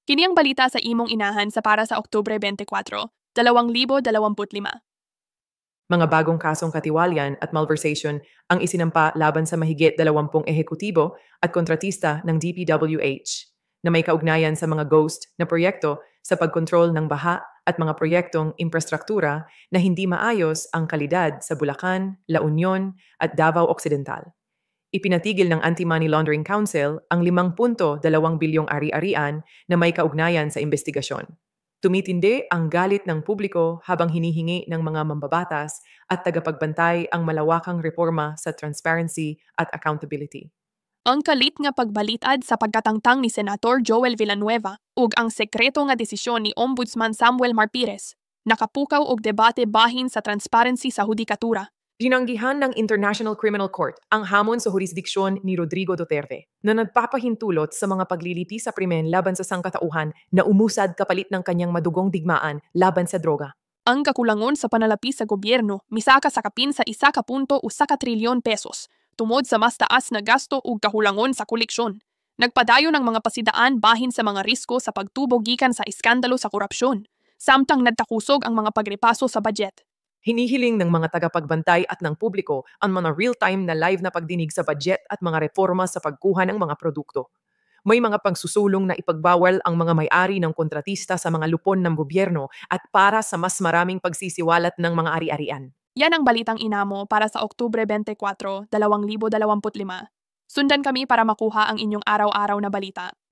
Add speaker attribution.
Speaker 1: Kini ang balita sa imong inahan sa para sa Oktubre 24, 2025.
Speaker 2: Mga bagong kasong katiwalian at malversation ang isinampa laban sa mahigit 20 ehekutibo at kontratista ng DPWH na may kaugnayan sa mga ghost na proyekto sa pagkontrol ng baha at mga proyektong infrastruktura na hindi maayos ang kalidad sa Bulacan, La Union at Davao Occidental. Ipinatigil ng Anti-Money Laundering Council ang 5.2 bilyong ari-arian na may kaugnayan sa investigasyon. Tumitindi ang galit ng publiko habang hinihingi ng mga mambabatas at tagapagbantay ang malawakang reforma sa transparency at accountability.
Speaker 1: Ang kalit nga pagbalitad sa pagkatangtang ni Senator Joel Villanueva ug ang sekreto nga desisyon ni Ombudsman Samuel Marpires nakapukaw og debate bahin sa transparency sa hudikatura.
Speaker 2: Dinanggihan ng International Criminal Court ang hamon sa jurisdiksyon ni Rodrigo Duterte na nagpapahintulot sa mga paglilipi sa krimen laban sa sangkatauhan na umusad kapalit ng kanyang madugong digmaan laban sa droga.
Speaker 1: Ang kakulangon sa panalapi sa gobyerno misaka sa kapin sa 1.1 trilyon pesos tungod sa mas taas na gasto ug kahulangon sa koleksyon. Nagpadayon ng mga pasidaan bahin sa mga risko sa pagtubo gikan sa iskandalo sa korupsyon, samtang nagtakusog ang mga pagrepaso sa budget.
Speaker 2: Hinihiling ng mga tagapagbantay at ng publiko ang mga real-time na live na pagdinig sa budget at mga reforma sa pagkuha ng mga produkto. May mga pagsusulong na ipagbawal ang mga may-ari ng kontratista sa mga lupon ng gobyerno at para sa mas maraming pagsisiwalat ng mga ari-arian.
Speaker 1: Yan ang balitang inamo para sa Oktubre 24, 2025. Sundan kami para makuha ang inyong araw-araw na balita.